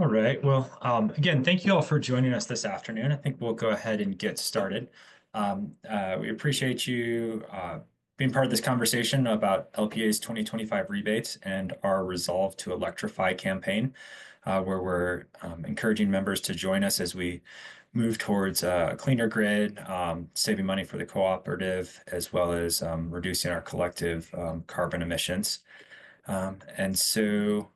All right. Well, again, thank you all for joining us this afternoon. I think we'll go ahead and get started. We appreciate you being part of this conversation about LPEA's 2025 rebates and our Resolve to Electrify campaign, where we're encouraging members to join us as we move towards a cleaner grid, saving money for the cooperative, as well as reducing our collective carbon emissions. And so,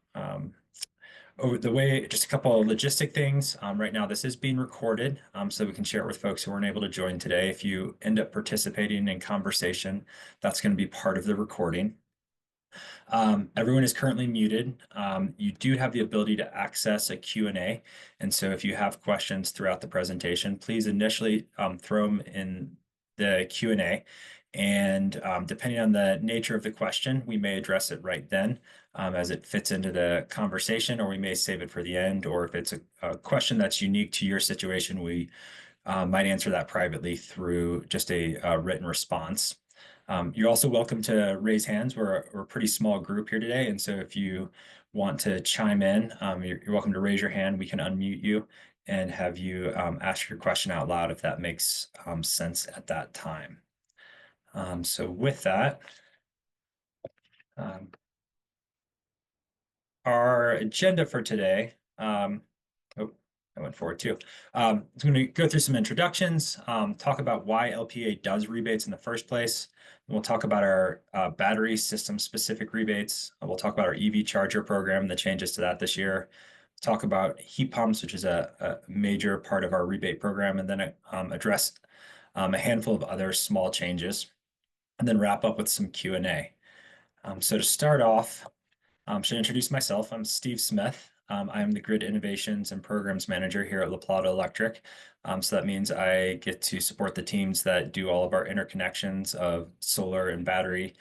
Oh, the way, just a couple of logistic things. Right now, this is being recorded, so we can share it with folks who weren't able to join today. If you end up participating in conversation, that's going to be part of the recording. Everyone is currently muted. You do have the ability to access a Q&A, and so if you have questions throughout the presentation, please initially throw them in the Q&A, and depending on the nature of the question, we may address it right then as it fits into the conversation, or we may save it for the end, or if it's a question that's unique to your situation, we might answer that privately through just a written response. You're also welcome to raise hands. We're a pretty small group here today, and so if you want to chime in, you're welcome to raise your hand. We can unmute you and have you ask your question out loud if that makes sense at that time. So with that, our agenda for today, oh, I went forward too. I'm going to go through some introductions, talk about why LPEA does rebates in the first place. And we'll talk about our battery system specific rebates. We'll talk about our EV charger program, the changes to that this year. Talk about heat pumps, which is a major part of our rebate program, and then address a handful of other small changes, and then wrap up with some Q&A. So to start off, should introduce myself. I'm Steve Smith. I'm the Grid Innovations and Programs Manager here at La Plata Electric. So that means I get to support the teams that do all of our interconnections of solar and battery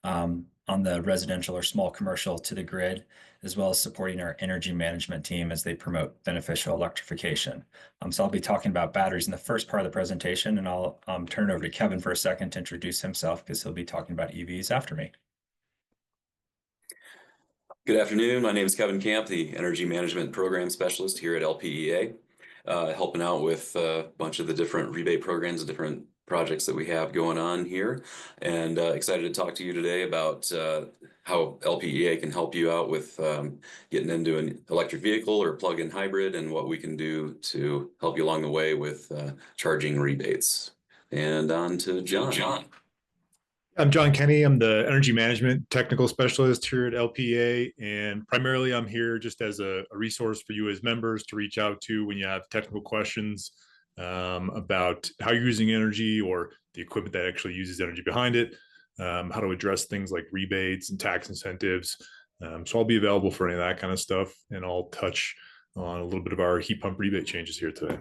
on the residential or small commercial to the grid, as well as supporting our energy management team as they promote beneficial electrification. So I'll be talking about batteries in the first part of the presentation, and I'll turn it over to Kevin for a second to introduce himself because he'll be talking about EVs after me. Good afternoon. My name is Kevin Camp, the Energy Management Program Specialist here at LPEA, helping out with a bunch of the different rebate programs and different projects that we have going on here. And excited to talk to you today about how LPEA can help you out with getting into an electric vehicle or plug-in hybrid and what we can do to help you along the way with charging rebates. And on to John. I'm John Kenny. I'm the Energy Management Technical Specialist here at LPEA, and primarily I'm here just as a resource for you as members to reach out to when you have technical questions about how you're using energy or the equipment that actually uses energy behind it, how to address things like rebates and tax incentives. So I'll be available for any of that kind of stuff, and I'll touch on a little bit of our heat pump rebate changes here today.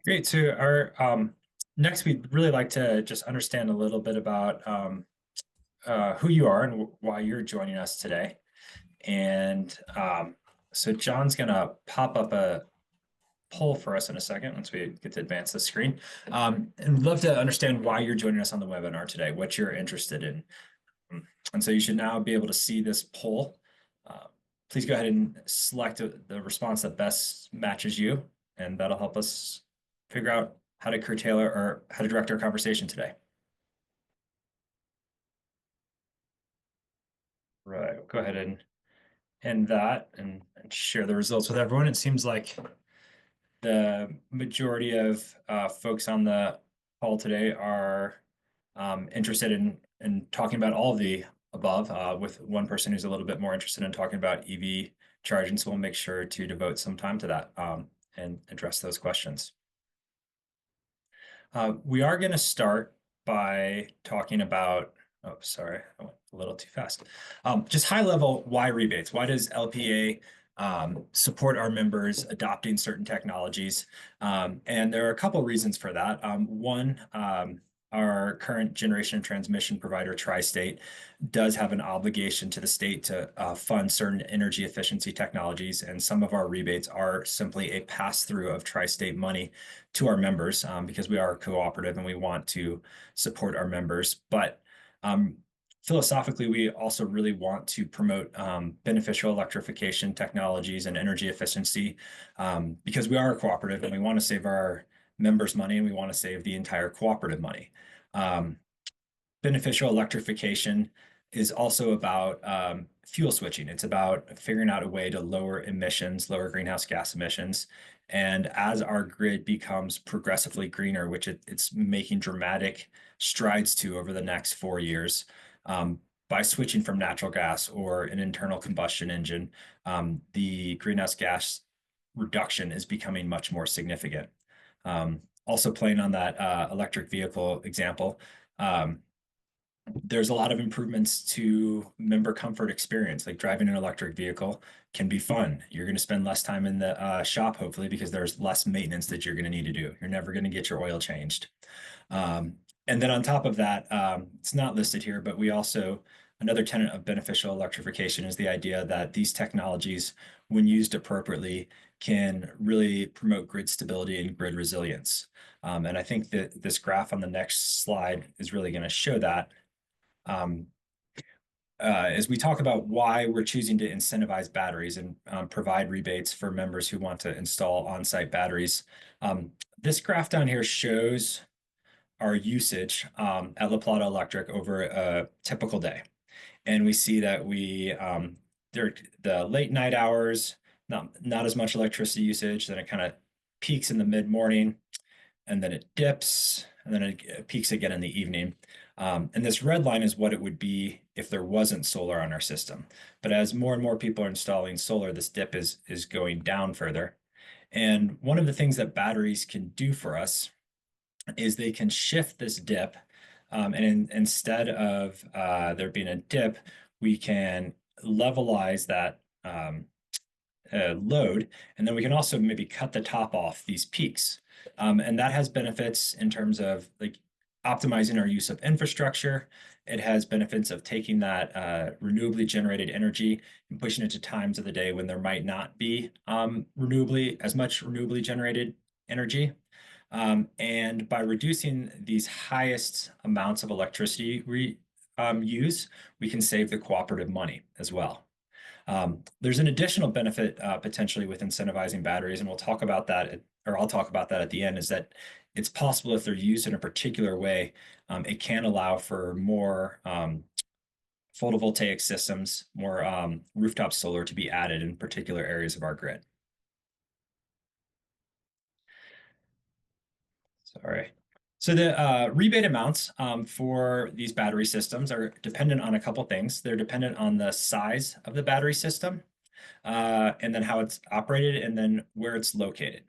Great. So our next, we'd really like to just understand a little bit about who you are and why you're joining us today. And so John's going to pop up a poll for us in a second once we get to advance the screen. And we'd love to understand why you're joining us on the webinar today, what you're interested in. And so you should now be able to see this poll. Please go ahead and select the response that best matches you, and that'll help us figure out how to curtail or how to direct our conversation today. Right, we'll go ahead and end that and share the results with everyone. It seems like the majority of folks on the call today are interested in talking about all of the above, with one person who's a little bit more interested in talking about EV charging. So we'll make sure to devote some time to that and address those questions. We are going to start by talking about, oh, sorry, I went a little too fast. Just high level, why rebates? Why does LPEA support our members adopting certain technologies? And there are a couple reasons for that. One, our current generation transmission provider, Tri-State, does have an obligation to the state to fund certain energy efficiency technologies, and some of our rebates are simply a pass-through of Tri-State money to our members because we are a cooperative and we want to support our members. But Philosophically, we also really want to promote beneficial electrification technologies and energy efficiency because we are a cooperative and we want to save our members money and we want to save the entire cooperative money. Beneficial electrification is also about fuel switching. It's about figuring out a way to lower emissions, lower greenhouse gas emissions. And as our grid becomes progressively greener, which it's making dramatic strides to over the next 4 years, by switching from natural gas or an internal combustion engine, the greenhouse gas reduction is becoming much more significant. Also playing on that electric vehicle example, there's a lot of improvements to member comfort experience. Like driving an electric vehicle can be fun. You're going to spend less time in the shop, hopefully, because there's less maintenance that you're going to need to do. You're never going to get your oil changed. And then on top of that, it's not listed here, but we also, another tenet of beneficial electrification is the idea that these technologies, when used appropriately, can really promote grid stability and grid resilience. And I think that this graph on the next slide is really going to show that. As we talk about why we're choosing to incentivize batteries and provide rebates for members who want to install on-site batteries, this graph down here shows our usage at La Plata Electric over a typical day. And we see that the late night hours, not as much electricity usage, then it kind of peaks in the mid-morning, and then it dips, and then it peaks again in the evening. And this red line is what it would be if there wasn't solar on our system. But as more and more people are installing solar, this dip is going down further. And one of the things that batteries can do for us is they can shift this dip. And instead of there being a dip, we can levelize that load, and then we can also maybe cut the top off these peaks. And that has benefits in terms of like optimizing our use of infrastructure. It has benefits of taking that renewably generated energy and pushing it to times of the day when there might not be as much renewably generated energy. And by reducing these highest amounts of electricity we use, we can save the cooperative money as well. There's an additional benefit potentially with incentivizing batteries, and we'll talk about that, or I'll talk about that at the end, is that it's possible if they're used in a particular way, it can allow for more photovoltaic systems, more rooftop solar to be added in particular areas of our grid. Sorry. So the rebate amounts for these battery systems are dependent on a couple things. They're dependent on the size of the battery system, and then how it's operated, and then where it's located.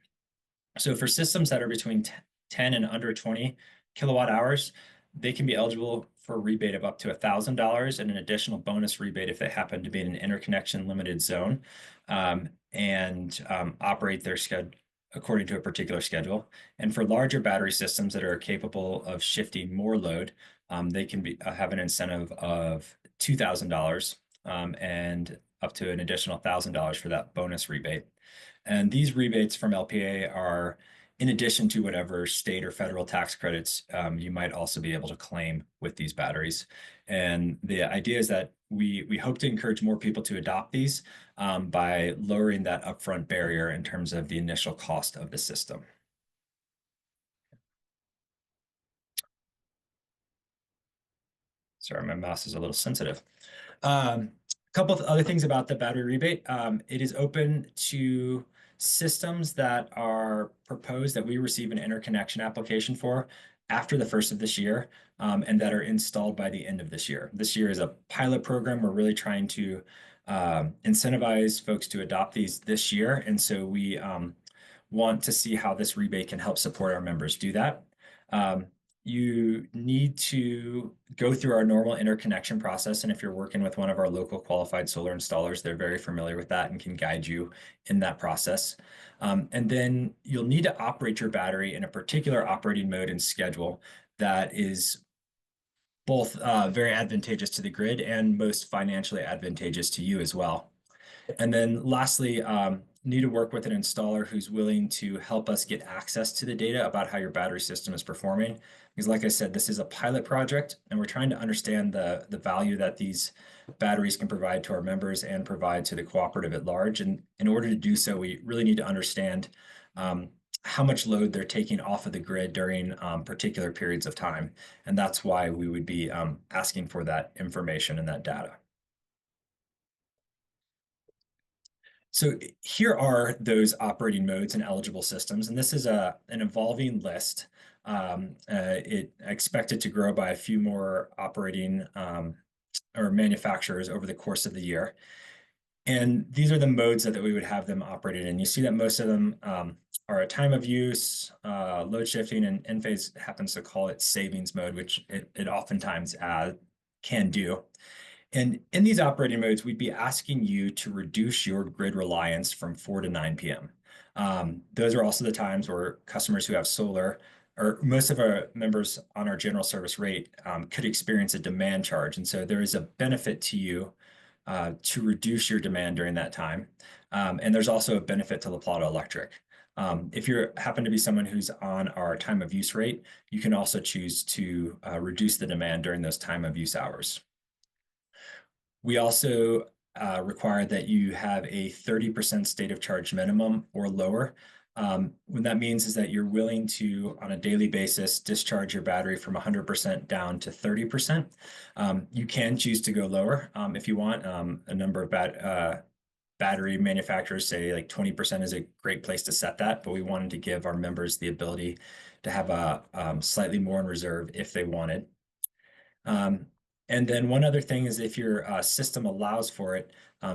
So for systems that are between 10 and under 20 kilowatt hours, they can be eligible for a rebate of up to $1,000 and an additional bonus rebate if they happen to be in an interconnection limited zone and operate their schedule according to a particular schedule. And for larger battery systems that are capable of shifting more load, they can have an incentive of $2,000 and up to an additional $1,000 for that bonus rebate. And these rebates from LPEA are in addition to whatever state or federal tax credits you might also be able to claim with these batteries. And the idea is that we hope to encourage more people to adopt these by lowering that upfront barrier in terms of the initial cost of the system. Sorry, my mouse is a little sensitive. A couple of other things about the battery rebate. It is open to systems that are proposed that we receive an interconnection application for after the first of this year and that are installed by the end of this year. This year is a pilot program. We're really trying to incentivize folks to adopt these this year. And so we want to see how this rebate can help support our members do that. You need to go through our normal interconnection process. And if you're working with one of our local qualified solar installers, they're very familiar with that and can guide you in that process. And then you'll need to operate your battery in a particular operating mode and schedule that is both very advantageous to the grid and most financially advantageous to you as well. And then lastly, need to work with an installer who's willing to help us get access to the data about how your battery system is performing. Because like I said, this is a pilot project, and we're trying to understand the value that these batteries can provide to our members and provide to the cooperative at large. And in order to do so, we really need to understand how much load they're taking off of the grid during particular periods of time. And that's why we would be asking for that information and that data. So here are those operating modes and eligible systems, and this is an evolving list. It expected to grow by a few more operating or manufacturers over the course of the year. And these are the modes that we would have them operated in. You see that most of them are a time of use, load shifting, and Enphase happens to call it savings mode, which it oftentimes can do. And in these operating modes, we'd be asking you to reduce your grid reliance from 4 to 9 p.m. Those are also the times where customers who have solar, or most of our members on our general service rate, could experience a demand charge. And so there is a benefit to you to reduce your demand during that time. And there's also a benefit to La Plata Electric. If you happen to be someone who's on our time of use rate, you can also choose to reduce the demand during those time of use hours. We also require that you have a 30% state of charge minimum or lower. What that means is that you're willing to, on a daily basis, discharge your battery from 100% down to 30%. You can choose to go lower if you want. A number of battery manufacturers say like 20% is a great place to set that, but we wanted to give our members the ability to have a slightly more in reserve if they wanted. And then one other thing is if your system allows for it,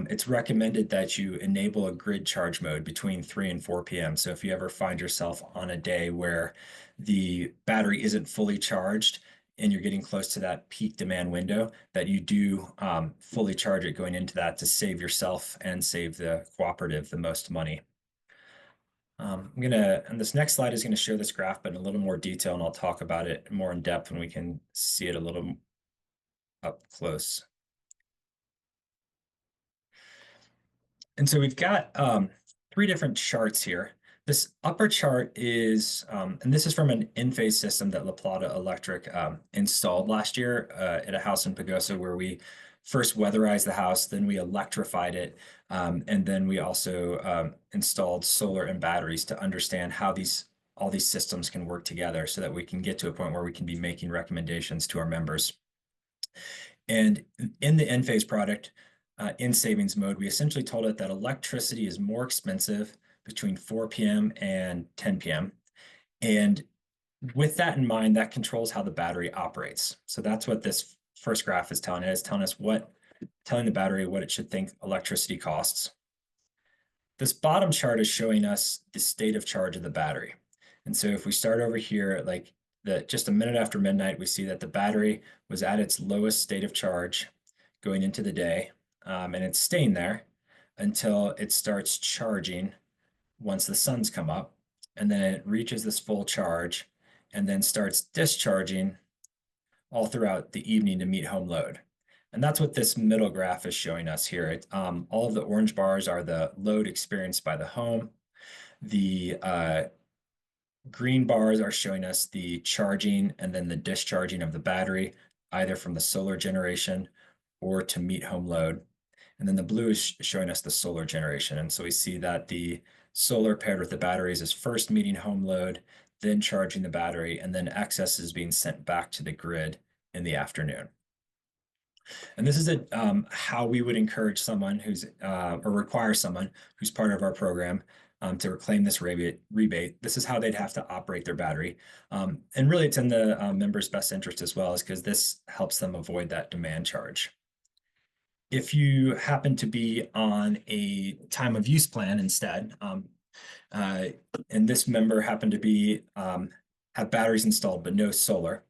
it's recommended that you enable a grid charge mode between 3 and 4 p.m. So if you ever find yourself on a day where the battery isn't fully charged and you're getting close to that peak demand window, that you do fully charge it going into that to save yourself and save the cooperative the most money. And this next slide is going to show this graph, but in a little more detail, and I'll talk about it more in depth when we can see it a little up close. And so we've got 3 different charts here. This upper chart is, and this is from an Enphase system that La Plata Electric installed last year at a house in Pagosa, where we first weatherized the house, then we electrified it, and then we also installed solar and batteries to understand how all these systems can work together so that we can get to a point where we can be making recommendations to our members. And in the Enphase product, in savings mode, we essentially told it that electricity is more expensive between 4 p.m. and 10 p.m. And with that in mind, that controls how the battery operates. So that's what this first graph is telling it. It's telling us telling the battery what it should think electricity costs. This bottom chart is showing us the state of charge of the battery. And so if we start over here, like just a minute after midnight, we see that the battery was at its lowest state of charge going into the day, and it's staying there until it starts charging once the suns come up, and then it reaches this full charge and then starts discharging all throughout the evening to meet home load. And that's what this middle graph is showing us here. All of the orange bars are the load experienced by the home. The green bars are showing us the charging and then the discharging of the battery, either from the solar generation or to meet home load. And then the blue is showing us the solar generation. And so we see that the solar paired with the batteries is first meeting home load, then charging the battery, and then excess is being sent back to the grid in the afternoon. And this is how we would encourage someone who's, or require someone who's part of our program to reclaim this rebate. This is how they'd have to operate their battery. And really it's in the member's best interest as well, is because this helps them avoid that demand charge. If you happen to be on a time of use plan instead, and this member happened to be have batteries installed but no solar,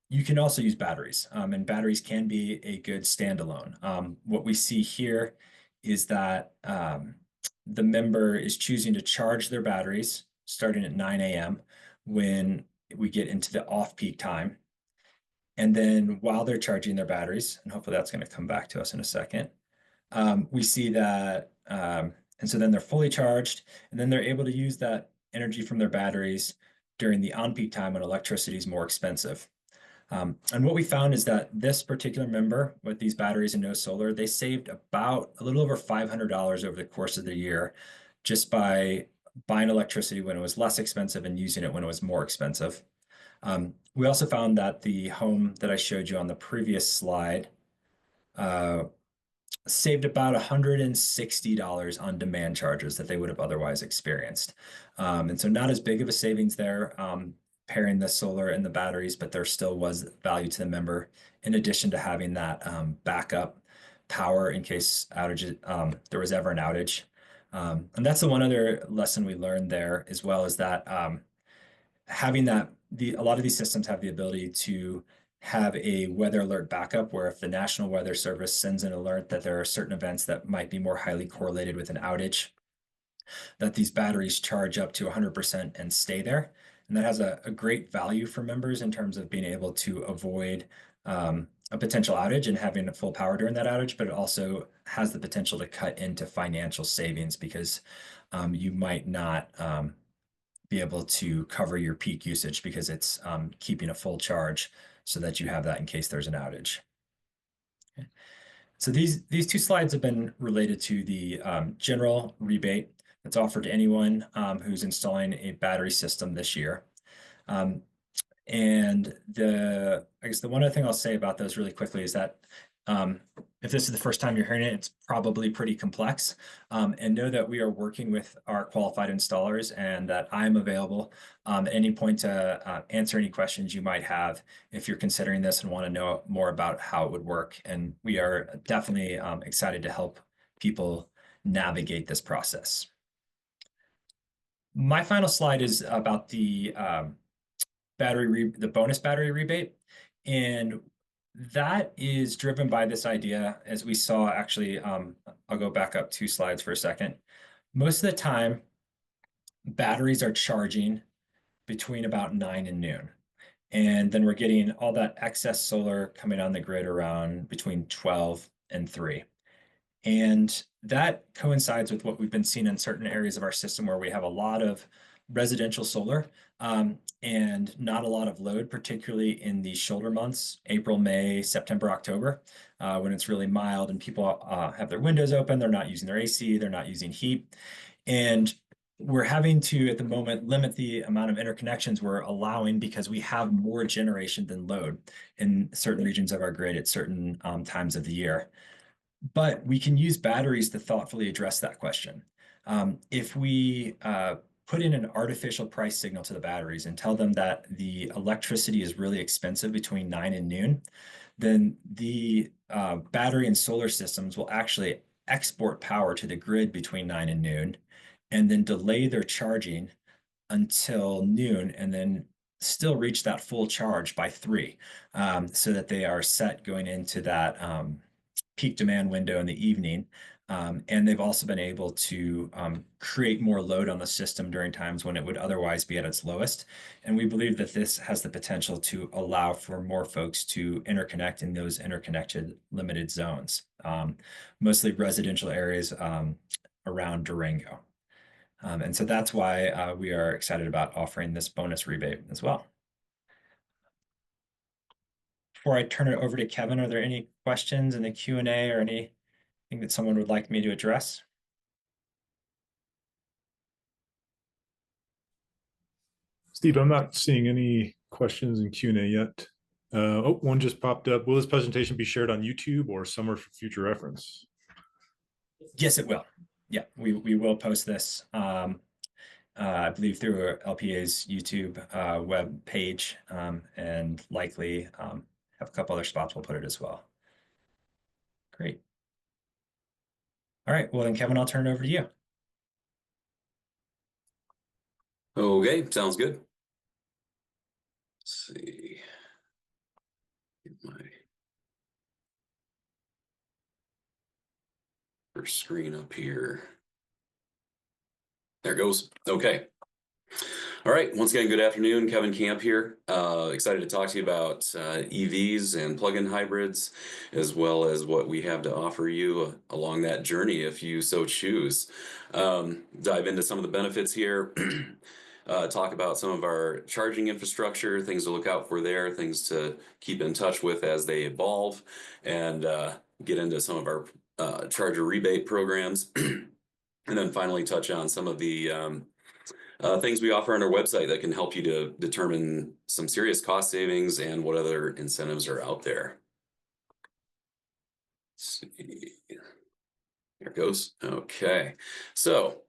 you can also use batteries, and batteries can be a good standalone. What we see here is that the member is choosing to charge their batteries starting at 9 a.m. when we get into the off-peak time. And then while they're charging their batteries, and hopefully that's going to come back to us in a second, we see that And so then they're fully charged, and then they're able to use that energy from their batteries during the on-peak time when electricity is more expensive. And what we found is that this particular member with these batteries and no solar, they saved about a little over $500 over the course of the year just by buying electricity when it was less expensive and using it when it was more expensive. We also found that the home that I showed you on the previous slide saved about $160 on demand charges that they would have otherwise experienced. And so not as big of a savings there, pairing the solar and the batteries, but there still was value to the member in addition to having that backup power in case outages, there was ever an outage. And that's the one other lesson we learned there as well, is that having that, a lot of these systems have the ability to have a weather alert backup where if the National Weather Service sends an alert that there are certain events that might be more highly correlated with an outage, that these batteries charge up to 100% and stay there. And that has a great value for members in terms of being able to avoid a potential outage and having full power during that outage, but it also has the potential to cut into financial savings because you might not be able to cover your peak usage because it's keeping a full charge so that you have that in case there's an outage. Okay. So these two slides have been related to the general rebate that's offered to anyone who's installing a battery system this year. And I guess the one other thing I'll say about those really quickly is that if this is the first time you're hearing it, it's probably pretty complex. And know that we are working with our qualified installers and that I'm available at any point to answer any questions you might have if you're considering this and want to know more about how it would work. And we are definitely excited to help people navigate this process. My final slide is about the bonus battery rebate. And that is driven by this idea, as we saw actually, I'll go back up 2 slides for a second. Most of the time, batteries are charging between about 9 and noon. And then we're getting all that excess solar coming on the grid around between 12 and 3. And that coincides with what we've been seeing in certain areas of our system where we have a lot of residential solar and not a lot of load, particularly in the shoulder months, April, May, September, October, when it's really mild and people have their windows open, they're not using their AC, they're not using heat. And we're having to, at the moment, limit the amount of interconnections we're allowing because we have more generation than load in certain regions of our grid at certain times of the year. But we can use batteries to thoughtfully address that question. If we put in an artificial price signal to the batteries and tell them that the electricity is really expensive between 9 and noon, then the battery and solar systems will actually export power to the grid between 9 and noon and then delay their charging until noon and then still reach that full charge by 3 so that they are set going into that peak demand window in the evening. And they've also been able to create more load on the system during times when it would otherwise be at its lowest. And we believe that this has the potential to allow for more folks to interconnect in those interconnected limited zones, mostly residential areas around Durango. And so that's why we are excited about offering this bonus rebate as well. Before I turn it over to Kevin, are there any questions in the Q&A or anything that someone would like me to address? Steve, I'm not seeing any questions in Q&A yet. Oh, one just popped up. Will this presentation be shared on YouTube or somewhere for future reference? Yes, it will. Yeah, we will post this, I believe, through LPEA's YouTube web page, and likely have a couple other spots we'll put it as well. Great. All right, well then, Kevin, I'll turn it over to you. Okay, sounds good. Let's see. Get my first screen up here. There it goes. Okay. All right, once again, good afternoon. Kevin Camp here. Excited to talk to you about EVs and plug-in hybrids, as well as what we have to offer you along that journey if you so choose. Dive into some of the benefits here. Talk about some of our charging infrastructure, things to look out for there, things to keep in touch with as they evolve, and get into some of our charger rebate programs. And then finally touch on some of the things we offer on our website that can help you to determine some serious cost savings and what other incentives are out there. Let's see. There it goes. Okay. So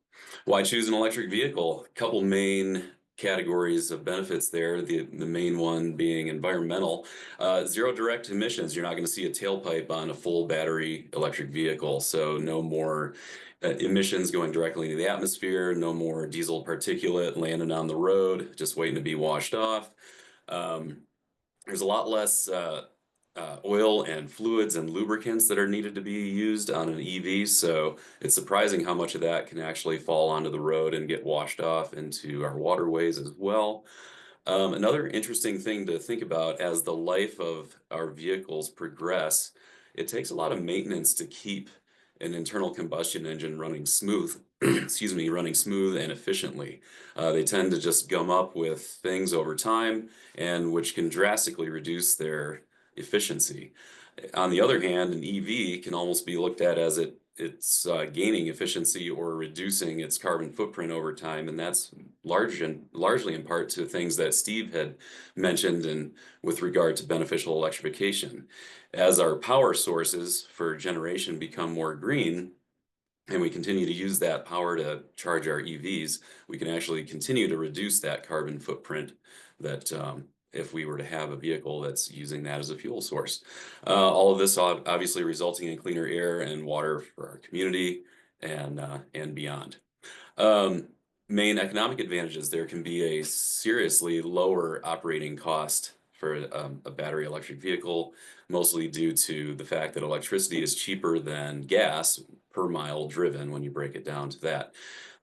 why choose an electric vehicle? A couple main categories of benefits there. The main one being environmental. Zero direct emissions. You're not going to see a tailpipe on a full battery electric vehicle. So no more emissions going directly into the atmosphere, no more diesel particulate landing on the road, just waiting to be washed off. There's a lot less oil and fluids and lubricants that are needed to be used on an EV, so it's surprising how much of that can actually fall onto the road and get washed off into our waterways as well. Another interesting thing to think about as the life of our vehicles progress, it takes a lot of maintenance to keep an internal combustion engine running smooth, excuse me, running smooth and efficiently. They tend to just gum up with things over time, and which can drastically reduce their efficiency. On the other hand, an EV can almost be looked at as it's gaining efficiency or reducing its carbon footprint over time, and that's largely in part to things that Steve had mentioned and with regard to beneficial electrification. As our power sources for generation become more green, and we continue to use that power to charge our EVs, we can actually continue to reduce that carbon footprint that if we were to have a vehicle that's using that as a fuel source. All of this obviously resulting in cleaner air and water for our community and beyond. Main economic advantages, there can be a seriously lower operating cost for a battery electric vehicle, mostly due to the fact that electricity is cheaper than gas per mile driven when you break it down to that.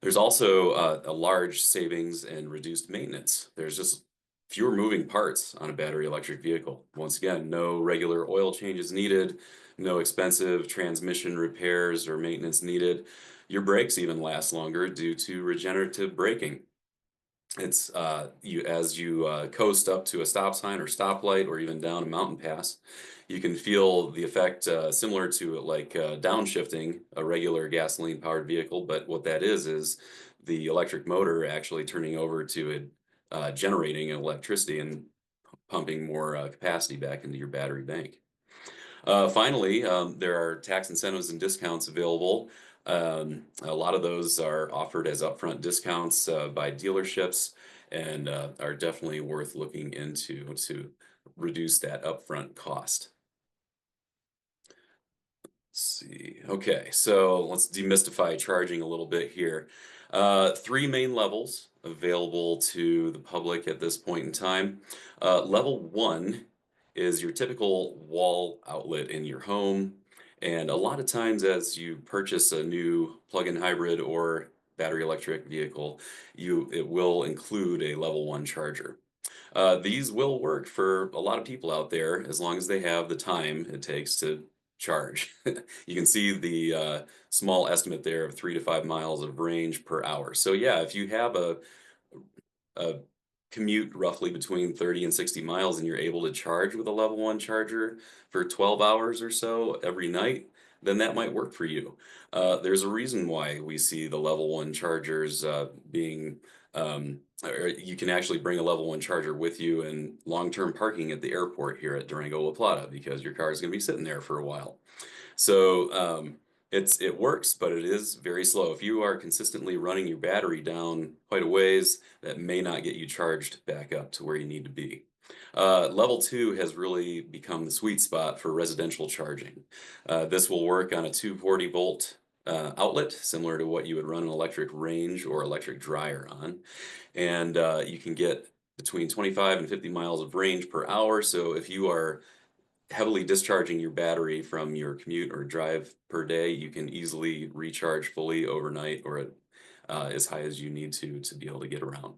There's also a large savings and reduced maintenance. There's just fewer moving parts on a battery electric vehicle. Once again, no regular oil changes needed, no expensive transmission repairs or maintenance needed. Your brakes even last longer due to regenerative braking. It's as you coast up to a stop sign or stoplight or even down a mountain pass, you can feel the effect similar to like downshifting a regular gasoline powered vehicle. But what that is the electric motor actually turning over to generating electricity and pumping more capacity back into your battery bank. Finally, there are tax incentives and discounts available. A lot of those are offered as upfront discounts by dealerships and are definitely worth looking into to reduce that upfront cost. Let's see. Okay, so let's demystify charging a little bit here. Three main levels available to the public at this point in time. Level 1 is your typical wall outlet in your home. And a lot of times as you purchase a new plug-in hybrid or battery electric vehicle, it will include a level 1 charger. These will work for a lot of people out there as long as they have the time it takes to charge. You can see the small estimate there of 3 to 5 miles of range per hour. So yeah, if you have a commute roughly between 30 and 60 miles and you're able to charge with a level 1 charger for 12 hours or so every night, then that might work for you. There's a reason why we see the level 1 chargers being or you can actually bring a level 1 charger with you in long-term parking at the airport here at Durango La Plata because your car is going to be sitting there for a while. So it works, but it is very slow. If you are consistently running your battery down quite a ways, that may not get you charged back up to where you need to be. Level 2 has really become the sweet spot for residential charging. This will work on a 240 volt outlet, similar to what you would run an electric range or electric dryer on. And you can get between 25 and 50 miles of range per hour. So if you are heavily discharging your battery from your commute or drive per day, you can easily recharge fully overnight or as high as you need to be able to get around.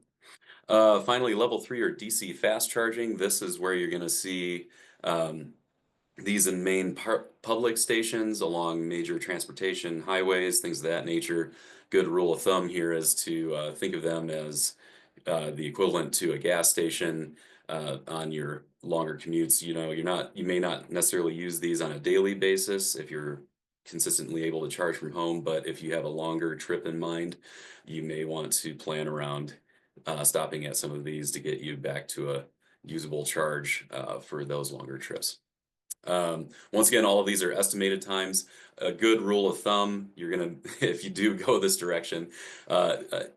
Finally, level 3 or DC fast charging. This is where you're going to see um, these in main public stations along major transportation highways, things of that nature. Good rule of thumb here is to think of them as the equivalent to a gas station on your longer commutes. You know, you may not necessarily use these on a daily basis if you're consistently able to charge from home, but if you have a longer trip in mind, you may want to plan around stopping at some of these to get you back to a usable charge for those longer trips. Once again, all of these are estimated times. A good rule of thumb, you're gonna, if you do go this direction,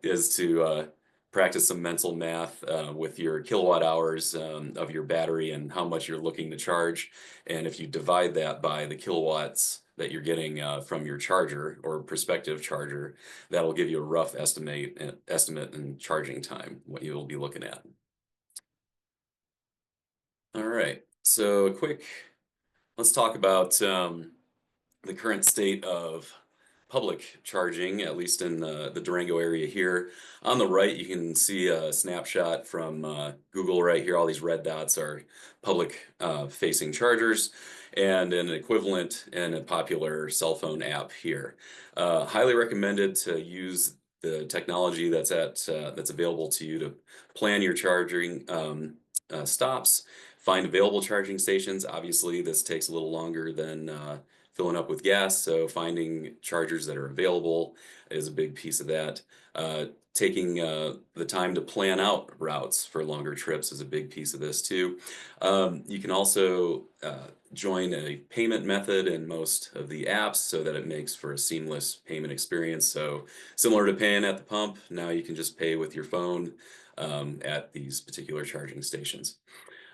is to practice some mental math with your kilowatt hours of your battery and how much you're looking to charge. And if you divide that by the kilowatts that you're getting from your charger or prospective charger, that'll give you a rough estimate in charging time, what you'll be looking at. All right, so let's talk about the current state of public charging, at least in the Durango area here. On the right, you can see a snapshot from Google right here. All these red dots are public facing chargers and an equivalent in a popular cell phone app here. Highly recommended to use the technology that's available to you to plan your charging stops, find available charging stations. Obviously, this takes a little longer than filling up with gas, so finding chargers that are available is a big piece of that. Taking the time to plan out routes for longer trips is a big piece of this too. You can also join a payment method in most of the apps so that it makes for a seamless payment experience. So similar to paying at the pump, now you can just pay with your phone at these particular charging stations.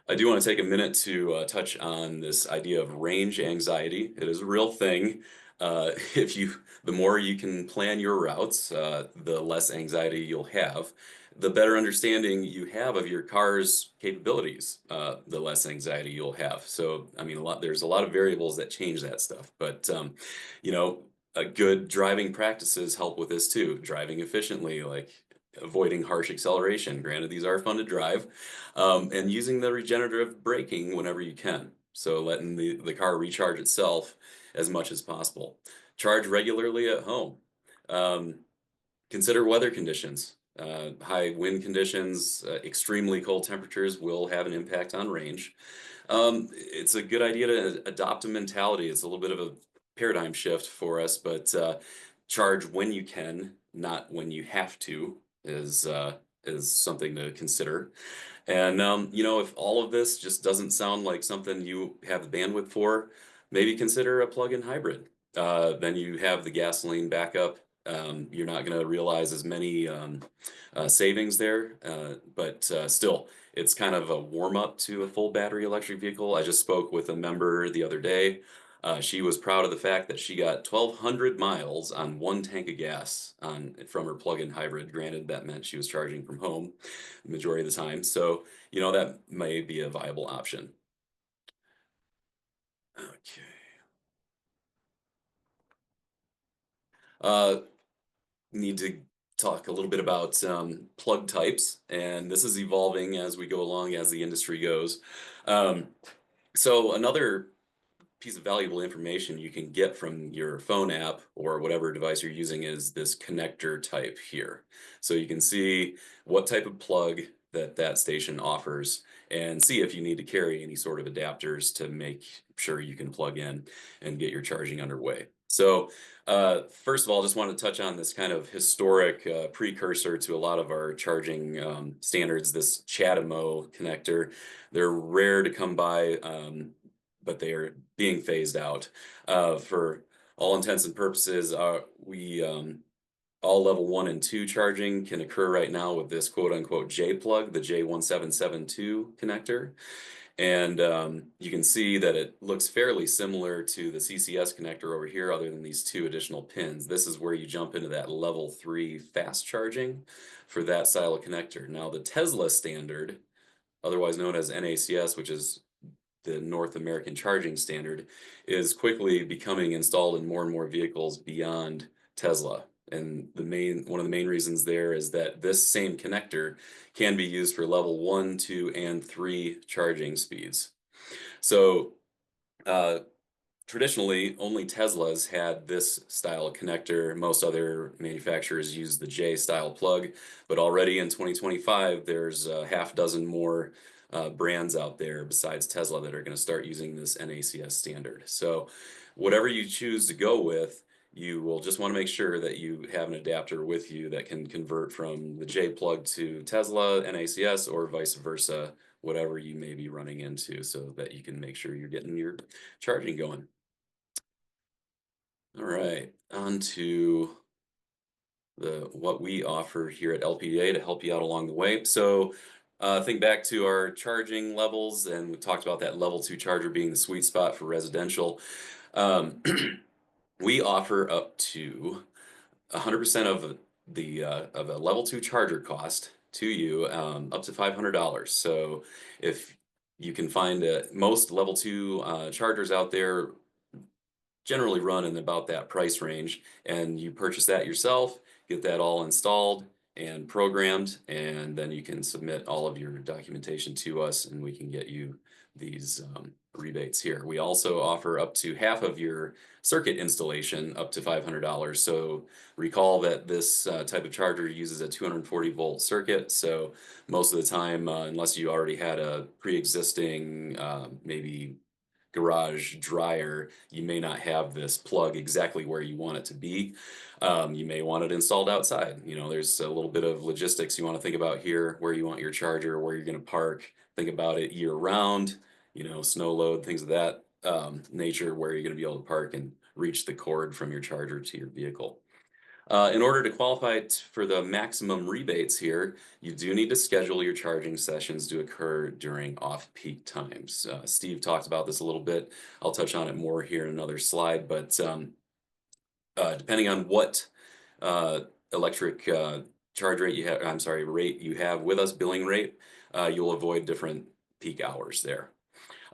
I do want to take a minute to touch on this idea of range anxiety. It is a real thing. The more you can plan your routes, the less anxiety you'll have. The better understanding you have of your car's capabilities, the less anxiety you'll have. So, I mean, there's a lot of variables that change that stuff. But, you know, good driving practices help with this too. Driving efficiently, like avoiding harsh acceleration. Granted, these are fun to drive, and using the regenerative braking whenever you can. So letting the car recharge itself as much as possible. Charge regularly at home. Um, Consider weather conditions. High wind conditions, extremely cold temperatures will have an impact on range. It's a good idea to adopt a mentality. It's a little bit of a paradigm shift for us, but charge when you can, not when you have to, is something to consider. And you know, if all of this just doesn't sound like something you have the bandwidth for, maybe consider a plug-in hybrid. Then you have the gasoline backup. You're not going to realize as many savings there, but still, it's kind of a warm-up to a full battery electric vehicle. I just spoke with a member the other day. She was proud of the fact that she got 1,200 miles on one tank of gas from her plug-in hybrid. Granted, that meant she was charging from home the majority of the time. So, you know, that may be a viable option. Okay. Need to talk a little bit about plug types, and this is evolving as we go along as the industry goes. Um, so another piece of valuable information you can get from your phone app or whatever device you're using is this connector type here. So you can see what type of plug that station offers and see if you need to carry any sort of adapters to make sure you can plug in and get your charging underway. So first of all, just want to touch on this kind of historic precursor to a lot of our charging standards, this CHAdeMO connector. They're rare to come by, but they are being phased out. For all intents and purposes, all level 1 and 2 charging can occur right now with this quote unquote J plug, the J1772 connector. And you can see that it looks fairly similar to the CCS connector over here, other than these 2 additional pins. This is where you jump into that level 3 fast charging for that style of connector. Now the Tesla standard, otherwise known as NACS, which is the North American charging standard, is quickly becoming installed in more and more vehicles beyond Tesla. And one of the main reasons there is that this same connector can be used for level 1, 2, and 3 charging speeds. So traditionally, only Tesla's had this style of connector. Most other manufacturers use the J style plug, but already in 2025, there's a half dozen more brands out there besides Tesla that are going to start using this NACS standard. So whatever you choose to go with, you will just want to make sure that you have an adapter with you that can convert from the J plug to Tesla NACS or vice versa, whatever you may be running into, so that you can make sure you're getting your charging going. All right, on to what we offer here at LPEA to help you out along the way. So think back to our charging levels, and we talked about that level 2 charger being the sweet spot for residential. Um, we offer up to 100% of of a level 2 charger cost to you, up to $500. So if you can find most level 2 chargers out there generally run in about that price range, and you purchase that yourself, get that all installed and programmed, and then you can submit all of your documentation to us and we can get you these rebates here. We also offer up to half of your circuit installation, up to $500. So recall that this type of charger uses a 240 volt circuit, so most of the time, unless you already had a pre-existing maybe garage dryer, you may not have this plug exactly where you want it to be. You may want it installed outside. You know, there's a little bit of logistics you want to think about here, where you want your charger, where you're going to park. Think about it year round, you know, snow load, things of that nature, where you're going to be able to park and reach the cord from your charger to your vehicle. In order to qualify for the maximum rebates here, you do need to schedule your charging sessions to occur during off-peak times. Steve talked about this a little bit. I'll touch on it more here in another slide, but depending on what electric charge rate you have, I'm sorry, rate you have with us, billing rate, you'll avoid different peak hours there.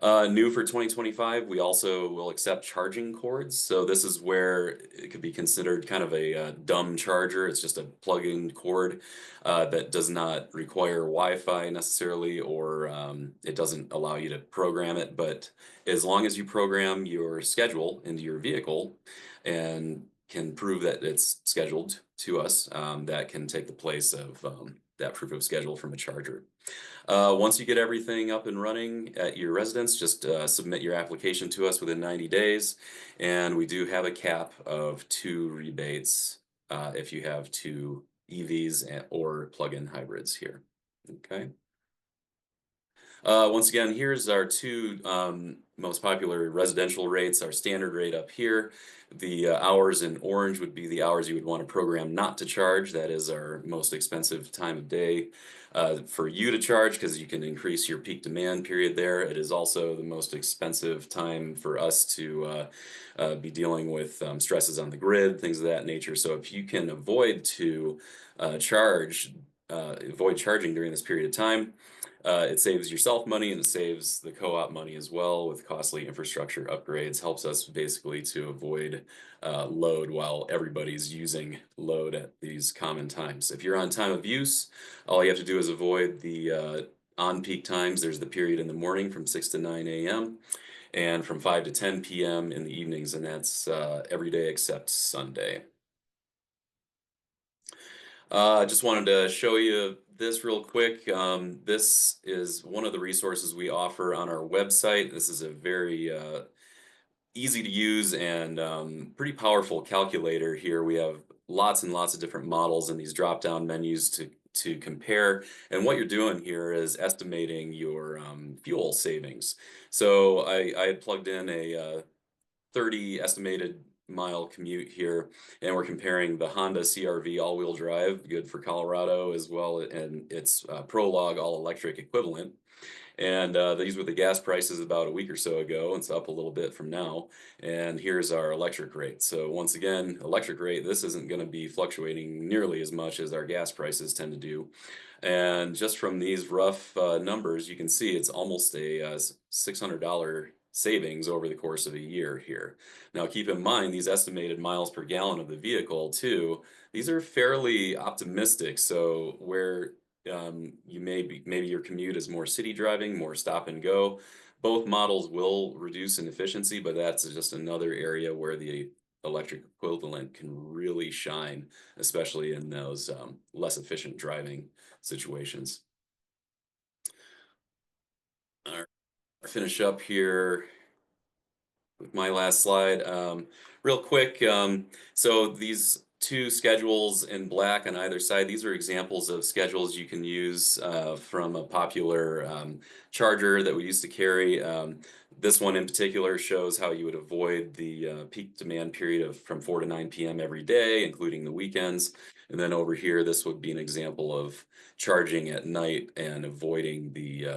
New for 2025, we also will accept charging cords. So this is where it could be considered kind of a dumb charger. It's just a plug-in cord that does not require Wi-Fi necessarily, or it doesn't allow you to program it. But as long as you program your schedule into your vehicle and can prove that it's scheduled to us, that can take the place of that proof of schedule from a charger. Once you get everything up and running at your residence, just submit your application to us within 90 days. And we do have a cap of 2 rebates if you have 2 EVs or plug-in hybrids here. Okay. Once again, here's our 2 most popular residential rates. Our standard rate up here. The hours in orange would be the hours you would want to program not to charge. That is our most expensive time of day for you to charge, because you can increase your peak demand period there. It is also the most expensive time for us to be dealing with stresses on the grid, things of that nature. So if you can avoid charging during this period of time, it saves yourself money and it saves the co-op money as well with costly infrastructure upgrades. Helps us basically to avoid load while everybody's using load at these common times. If you're on time of use, all you have to do is avoid the on-peak times. There's the period in the morning from 6 to 9 a.m. and from 5 to 10 p.m. in the evenings, and that's every day except Sunday. Just wanted to show you this real quick. This is one of the resources we offer on our website. This is a very easy to use and pretty powerful calculator here. We have lots and lots of different models in these drop-down menus to compare. And what you're doing here is estimating your fuel savings. So I had plugged in a 30 estimated mile commute here, and we're comparing the Honda CR-V all-wheel drive, good for Colorado as well, and its Prologue all-electric equivalent. And these were the gas prices about a week or so ago. It's up a little bit from now. And here's our electric rate. So once again, electric rate, this isn't going to be fluctuating nearly as much as our gas prices tend to do. And just from these rough numbers, you can see it's almost a $600 savings over the course of a year here. Now, keep in mind these estimated miles per gallon of the vehicle too. These are fairly optimistic. So where you maybe your commute is more city driving, more stop and go. Both models will reduce in efficiency, but that's just another area where the electric equivalent can really shine, especially in those less efficient driving situations. All right, finish up here with my last slide. Real quick, so these two schedules in black on either side, these are examples of schedules you can use from a popular charger that we used to carry. This one in particular shows how you would avoid the peak demand period of from 4 to 9 p.m. every day, including the weekends. And then over here, this would be an example of charging at night and avoiding the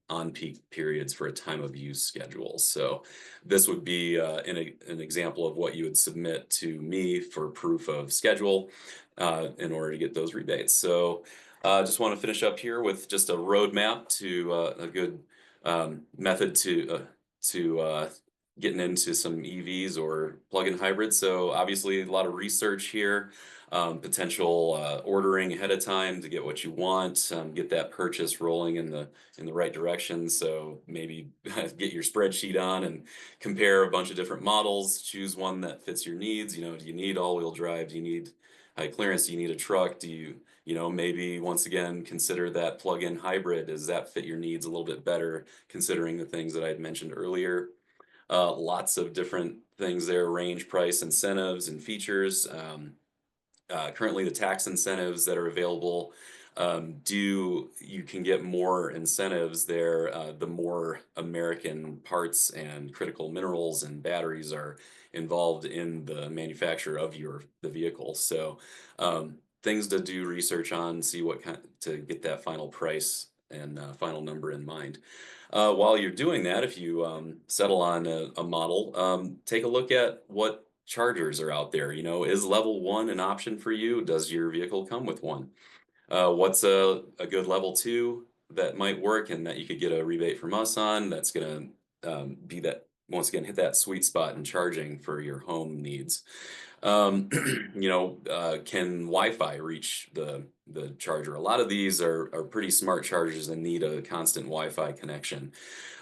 on-peak periods for a time of use schedule. So this would be an example of what you would submit to me for proof of schedule in order to get those rebates. So just want to finish up here with just a roadmap to a good method to getting into some EVs or plug-in hybrids. So obviously a lot of research here, potential ordering ahead of time to get what you want, get that purchase rolling in the right direction. So maybe get your spreadsheet on and compare a bunch of different models, choose one that fits your needs. You know, do you need all-wheel drive? Do you need high clearance? Do you need a truck? Do you know, maybe once again, consider that plug-in hybrid. Does that fit your needs a little bit better, considering the things that I had mentioned earlier? Lots of different things there, range, price, incentives, and features. Currently, the tax incentives that are available you can get more incentives there the more American parts and critical minerals and batteries are involved in the manufacture of the vehicle. So things to do research on, see what kind to get that final price and final number in mind. While you're doing that, if you settle on a model, take a look at what chargers are out there. You know, is level 1 an option for you? Does your vehicle come with one? What's a good level 2 that might work and that you could get a rebate from us on? That's going to be that, once again, hit that sweet spot in charging for your home needs. You know, can Wi-Fi reach the charger? A lot of these are pretty smart chargers and need a constant Wi-Fi connection.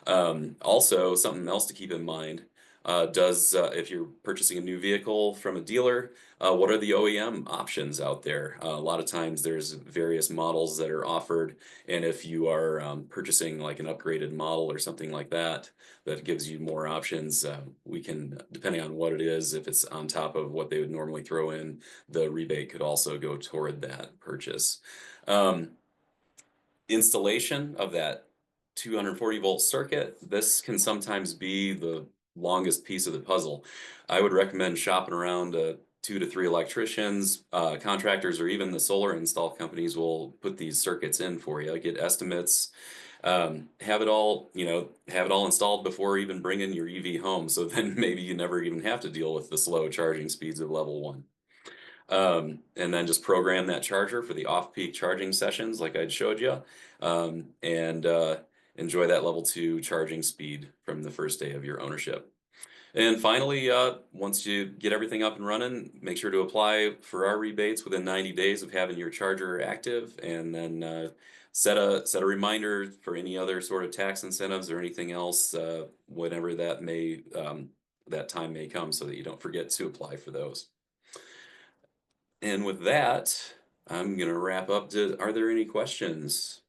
Also, something else to keep in mind, if you're purchasing a new vehicle from a dealer, what are the OEM options out there? A lot of times there's various models that are offered, and if you are purchasing like an upgraded model or something like that, that gives you more options. We can, depending on what it is, if it's on top of what they would normally throw in, the rebate could also go toward that purchase. Installation of that 240-volt circuit, this can sometimes be the longest piece of the puzzle. I would recommend shopping around 2 to 3 electricians, contractors, or even the solar install companies will put these circuits in for you. Get estimates, have it all installed before even bringing your EV home. So then maybe you never even have to deal with the slow charging speeds of level 1. And then just program that charger for the off-peak charging sessions like I'd showed you, and enjoy that level 2 charging speed from the first day of your ownership. And finally, once you get everything up and running, make sure to apply for our rebates within 90 days of having your charger active, and then set a reminder for any other sort of tax incentives or anything else, whenever that time may come, so that you don't forget to apply for those. And with that, I'm going to wrap up. Are there any questions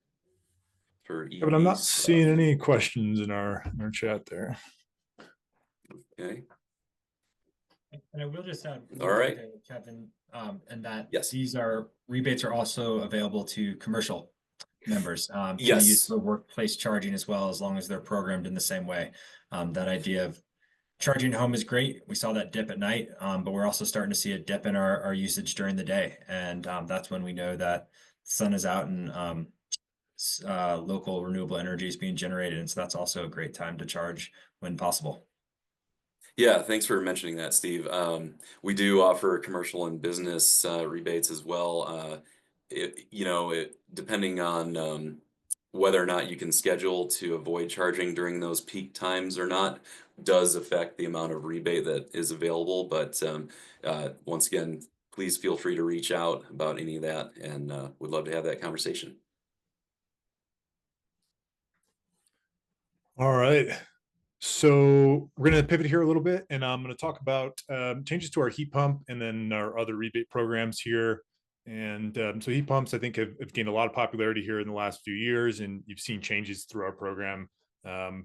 for EV But I'm not stuff? seeing any questions in our chat there. Okay. And I will just add, All right, Kevin, and that yes, these rebates are also available to commercial members to yes, use for workplace charging as well, as long as they're programmed in the same way. That idea of charging home is great. We saw that dip at night, but we're also starting to see a dip in our usage during the day. And that's when we know that the sun is out and local renewable energy is being generated. And so that's also a great time to charge when possible. yeah. Thanks for mentioning that, Steve. We do offer commercial and business rebates as well. Depending on whether or not you can schedule to avoid charging during those peak times or not does affect the amount of rebate that is available. But once again, please feel free to reach out about any of that, and would love to have that conversation. All right. So we're going to pivot here a little bit, and I'm going to talk about changes to our heat pump and then our other rebate programs here. And so heat pumps, I think, have gained a lot of popularity here in the last few years, and you've seen changes through our program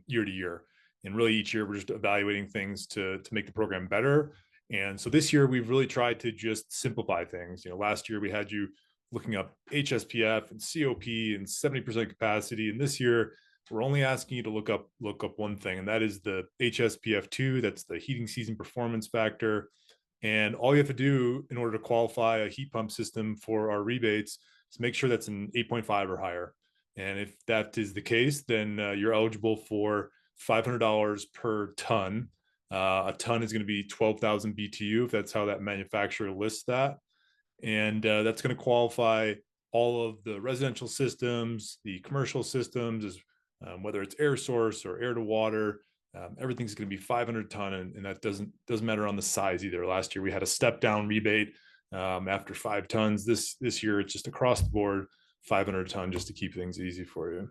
year to year. And really each year we're just evaluating things to make the program better. And so this year we've really tried to just simplify things. Last year we had you looking up HSPF and COP and 70% capacity. And this year we're only asking you to look up one thing, and that is the HSPF2. That's the heating season performance factor. And all you have to do in order to qualify a heat pump system for our rebates is make sure that's an 8.5 or higher. And if that is the case, then you're eligible for $500 per ton. A ton is going to be 12,000 BTU, if that's how that manufacturer lists that. And that's going to qualify all of the residential systems, the commercial systems, whether it's air source or air to water. Everything's going to be 500 ton, and that doesn't matter on the size either. Last year we had a step down rebate after 5 tons. This year it's just across the board 500 ton, just to keep things easy for you.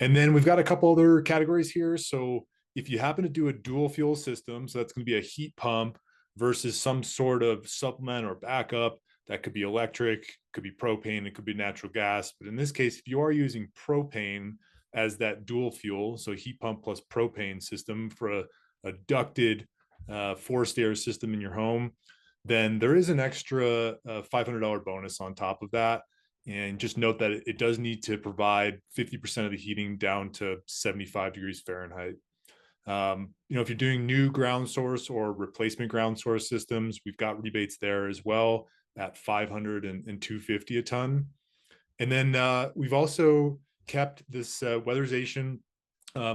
And then we've got a couple other categories here. So if you happen to do a dual fuel system, so that's going to be a heat pump versus some sort of supplement or backup. That could be electric, could be propane, it could be natural gas. But in this case, if you are using propane as that dual fuel, so heat pump plus propane system for a ducted forced air system in your home, then there is an extra $500 bonus on top of that. And just note that it does need to provide 50% of the heating down to 75 degrees Fahrenheit. If you're doing new ground source or replacement ground source systems, we've got rebates there as well at 500 and 250 a ton. And then we've also kept this weatherization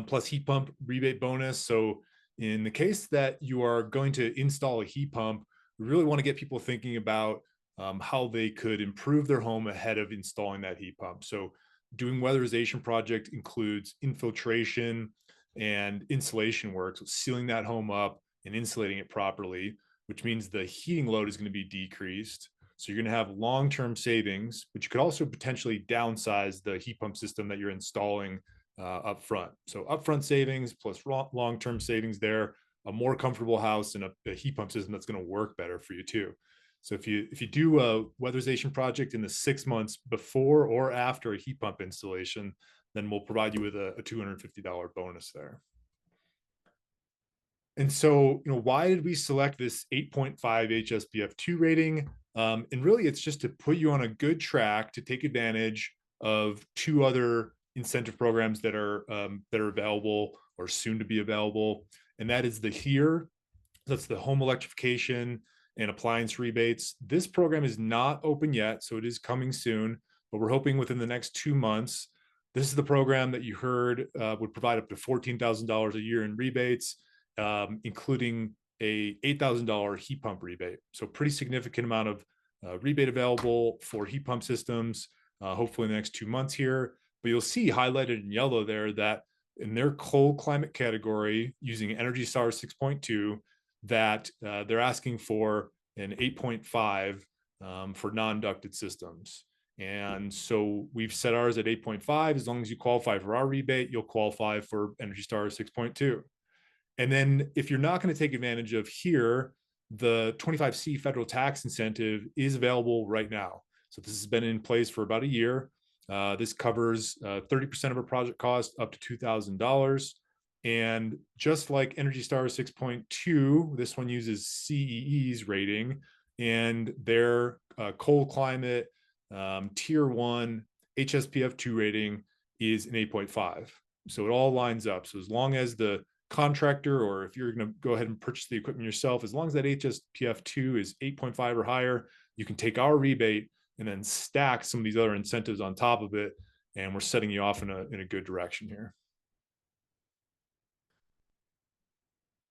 plus heat pump rebate bonus. So in the case that you are going to install a heat pump, we really want to get people thinking about how they could improve their home ahead of installing that heat pump. So doing weatherization project includes infiltration and insulation work, so sealing that home up and insulating it properly, which means the heating load is going to be decreased. So you're going to have long-term savings, but you could also potentially downsize the heat pump system that you're installing up front. So upfront savings plus long-term savings there, a more comfortable house and a heat pump system that's going to work better for you too. So if you do a weatherization project in the 6 months before or after a heat pump installation, then we'll provide you with a $250 bonus there. And so, why did we select this 8.5 HSPF2 rating? And really, it's just to put you on a good track to take advantage of 2 other incentive programs that are available or soon to be available. And that is the HERE, that's the home electrification and appliance rebates. This program is not open yet, so it is coming soon, but we're hoping within the next 2 months. This is the program that you heard would provide up to $14,000 a year in rebates, including a $8,000 heat pump rebate. So pretty significant amount of rebate available for heat pump systems, hopefully in the next 2 months here. But you'll see highlighted in yellow there that in their cold climate category, using Energy Star 6.2, that they're asking for an 8.5 for non-ducted systems. And so we've set ours at 8.5. As long as you qualify for our rebate, you'll qualify for Energy Star 6.2. And then if you're not going to take advantage of HERE, the 25C federal tax incentive is available right now. So this has been in place for about a year. This covers 30% of a project cost up to $2,000. And just like Energy Star 6.2, this one uses CEE's rating, and their cold climate tier 1 HSPF2 rating is an 8.5. So it all lines up. So as long as the contractor, or if you're going to go ahead and purchase the equipment yourself, as long as that HSPF2 is 8.5 or higher, you can take our rebate and then stack some of these other incentives on top of it. And we're setting you off in a good direction here.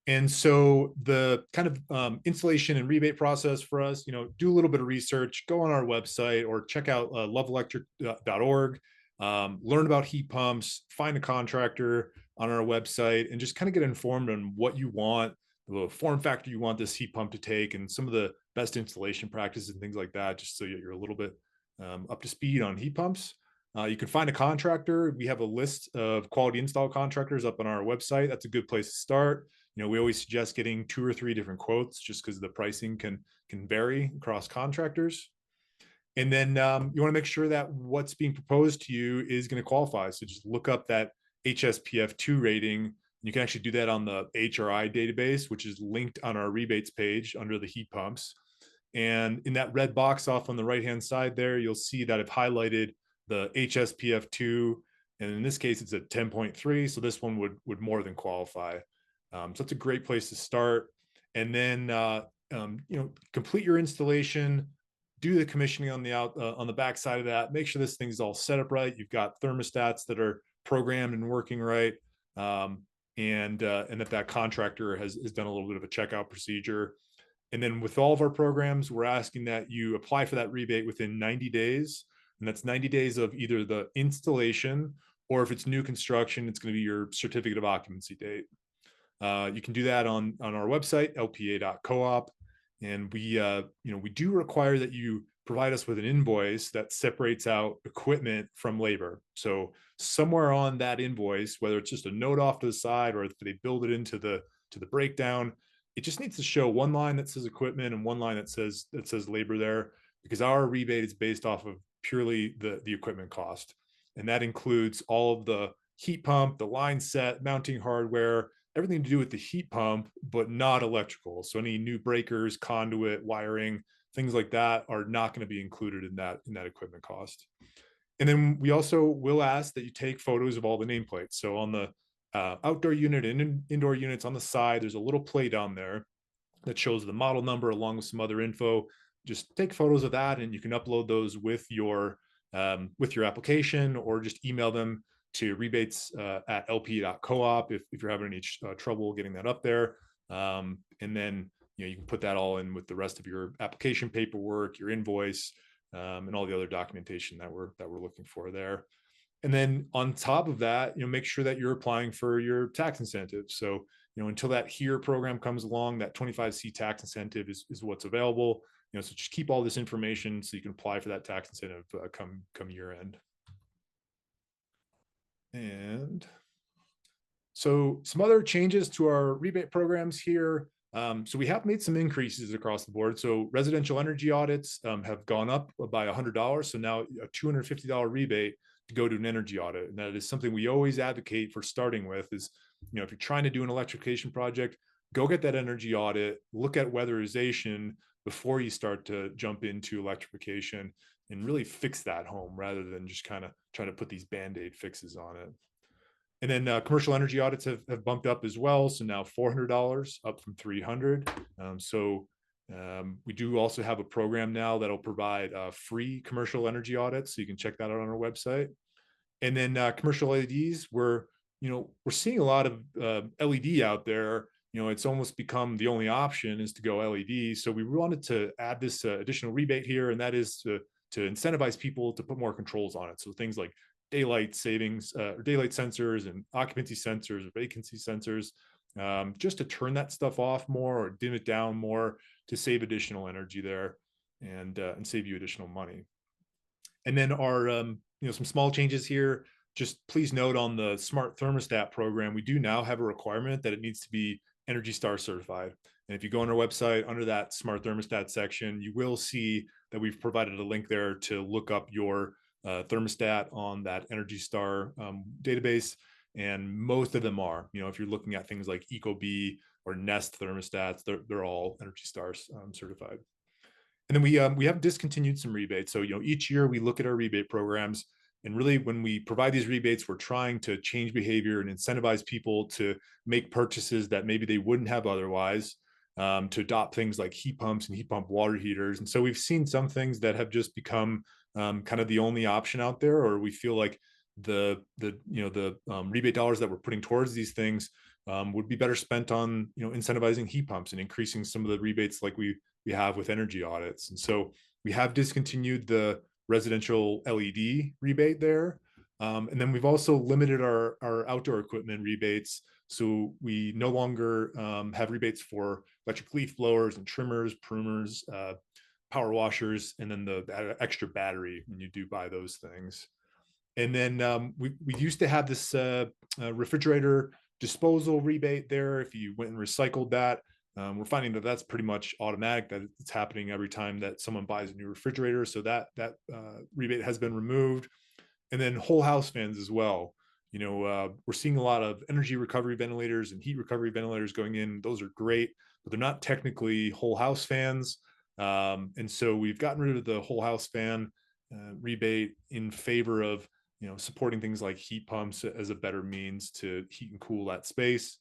And so the kind of installation and rebate process for us, do a little bit of research, go on our website or check out loveelectric.org. learn about heat pumps, find a contractor on our website, and just kind of get informed on what you want, the form factor you want this heat pump to take, and some of the best installation practices and things like that, just so you're a little bit up to speed on heat pumps. You can find a contractor. We have a list of quality install contractors up on our website. That's a good place to start. We always suggest getting 2 or 3 different quotes just because the pricing can vary across contractors. And then you want to make sure that what's being proposed to you is going to qualify. So just look up that HSPF2 rating. You can actually do that on the HRI database, which is linked on our rebates page under the heat pumps. And in that red box off on the right-hand side there, you'll see that I've highlighted the HSPF2. And in this case, it's at 10.3. So this one would more than qualify. So it's a great place to start. And then, complete your installation, do the commissioning on the back side of that. Make sure this thing's all set up right. You've got thermostats that are programmed and working right, and that contractor has done a little bit of a checkout procedure. And then with all of our programs, we're asking that you apply for that rebate within 90 days, and that's 90 days of either the installation, or if it's new construction, it's going to be your certificate of occupancy date. You can do that on our website, lpea.coop. And we do require that you provide us with an invoice that separates out equipment from labor. So somewhere on that invoice, whether it's just a note off to the side or if they build it into the breakdown, it just needs to show one line that says equipment and one line that says labor there, because our rebate is based off of purely the equipment cost. And that includes all of the heat pump, the line set, mounting hardware, everything to do with the heat pump, but not electrical. So any new breakers, conduit, wiring, things like that are not going to be included in that equipment cost. And then we also will ask that you take photos of all the nameplates. So on the outdoor unit and indoor units on the side, there's a little plate on there that shows the model number along with some other info. Just take photos of that, and you can upload those with your application, or just email them to rebates at lpea.coop if you're having any trouble getting that up there. And then you can put that all in with the rest of your application paperwork, your invoice, and all the other documentation that we're looking for there. And then on top of that, make sure that you're applying for your tax incentive. So until that HERE program comes along, that 25C tax incentive is what's available. So just keep all this information so you can apply for that tax incentive come year end. And so some other changes to our rebate programs here. So we have made some increases across the board. So residential energy audits have gone up by $100. So now a $250 rebate to go to an energy audit. And that is something we always advocate for starting with is, if you're trying to do an electrification project, go get that energy audit, look at weatherization before you start to jump into electrification, and really fix that home rather than just kind of trying to put these Band-Aid fixes on it. And then commercial energy audits have bumped up as well. So now $400 up from $300. We do also have a program now that'll provide free commercial energy audits. So you can check that out on our website. And then commercial LEDs, we're seeing a lot of LED out there. It's almost become the only option is to go LED. So we wanted to add this additional rebate here, and that is to incentivize people to put more controls on it. So things like daylight savings, or daylight sensors, and occupancy sensors, or vacancy sensors, just to turn that stuff off more or dim it down more to save additional energy there and save you additional money. And then our some small changes here. Just please note on the smart thermostat program, we do now have a requirement that it needs to be Energy Star certified. And if you go on our website under that smart thermostat section, you will see that we've provided a link there to look up your thermostat on that Energy Star database. And most of them are, if you're looking at things like Ecobee or Nest thermostats, they're all Energy Star certified. And then we have discontinued some rebates. So each year we look at our rebate programs, and really when we provide these rebates, we're trying to change behavior and incentivize people to make purchases that maybe they wouldn't have otherwise, to adopt things like heat pumps and heat pump water heaters. And so we've seen some things that have just become kind of the only option out there, or we feel like the rebate dollars that we're putting towards these things would be better spent on incentivizing heat pumps and increasing some of the rebates like we have with energy audits. And so we have discontinued the residential LED rebate there. And then we've also limited our outdoor equipment rebates. So we no longer have rebates for electric leaf blowers and trimmers, pruners, power washers, and then the extra battery when you do buy those things. And then we used to have this refrigerator disposal rebate there if you went and recycled that. We're finding that that's pretty much automatic, that it's happening every time that someone buys a new refrigerator. So that rebate has been removed. And then whole house fans as well. We're seeing a lot of energy recovery ventilators and heat recovery ventilators going in. Those are great, but they're not technically whole house fans. And so we've gotten rid of the whole house fan rebate in favor of supporting things like heat pumps as a better means to heat and cool that space.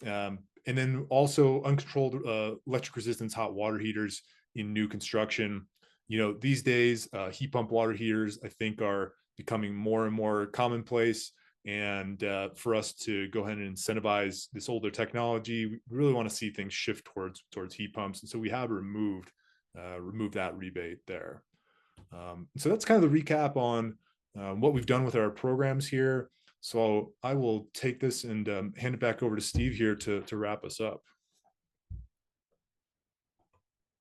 And then also uncontrolled electric resistance hot water heaters in new construction. These days, heat pump water heaters, I think, are becoming more and more commonplace. And for us to go ahead and incentivize this older technology, we really want to see things shift towards heat pumps. And so we have removed that rebate there. So that's kind of the recap on what we've done with our programs here. So I will take this and hand it back over to Steve here to wrap us up.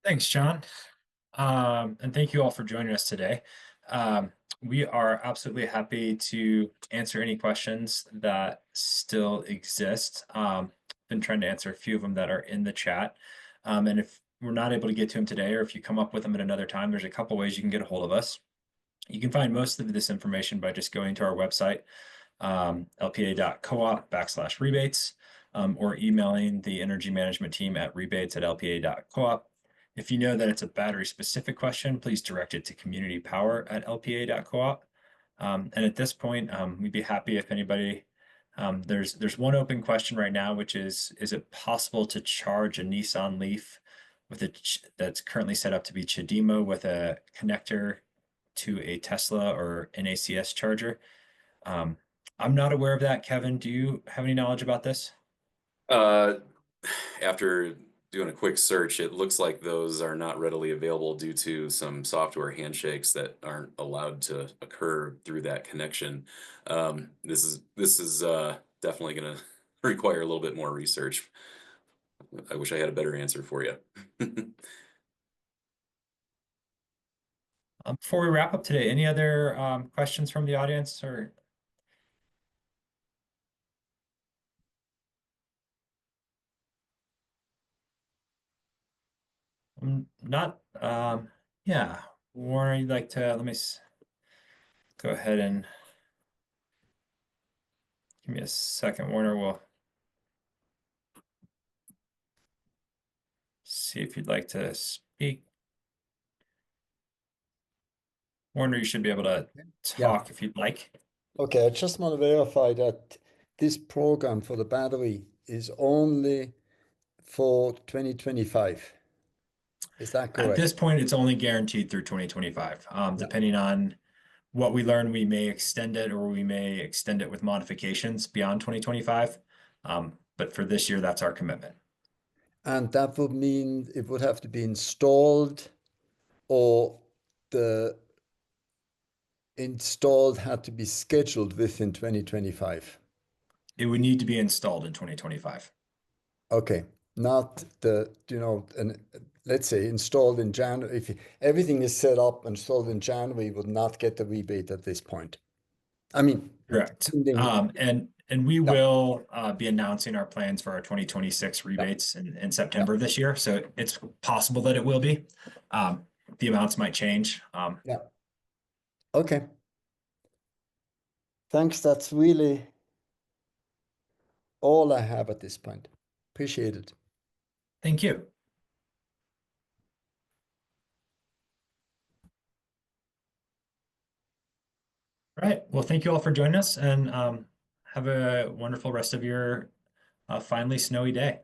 Thanks, John. And thank you all for joining us today. We are absolutely happy to answer any questions that still exist. Been trying to answer a few of them that are in the chat. And if we're not able to get to them today, or if you come up with them at another time, there's a couple ways you can get a hold of us. You can find most of this information by just going to our website, lpa.coop/rebates, or emailing the energy management team at rebates@lpa.coop. If you know that it's a battery specific question, please direct it to communitypower@lpa.coop. And at this point, we'd be happy if anybody, there's one open question right now, which is it possible to charge a Nissan Leaf that's currently set up to be CHAdeMO with a connector to a Tesla or NACS charger? I'm not aware of that. Kevin, do you have any knowledge about this? After doing a quick search, it looks like those are not readily available due to some software handshakes that aren't allowed to occur through that connection. This is definitely going to require a little bit more research. I wish I had a better answer for you. Before we wrap up today, any other questions from the audience or? Not, yeah. Warren, you'd like to, let me go ahead and give me a second, Warner. We'll see if you'd like to speak. Warner, you should be able to talk if you'd like. Okay, I just want to verify that this program for the battery is only for 2025. Is that correct? At this point, it's only guaranteed through 2025. Depending on what we learn, we may extend it or we may extend it with modifications beyond 2025. But for this year, that's our commitment. And that would mean it would have to be installed, or the installed had to be scheduled within 2025. It would need to be installed in 2025. Okay, not and let's say installed in January. If everything is set up and installed in January, would not get the rebate at this point. I mean, correct. And we will be announcing our plans for our 2026 rebates in September of this year. So it's possible that it will be. The amounts might change. Yeah. Okay. Thanks. That's really all I have at this point. Appreciate it. Thank you. All right. Well, thank you all for joining us, and have a wonderful rest of your finally snowy day.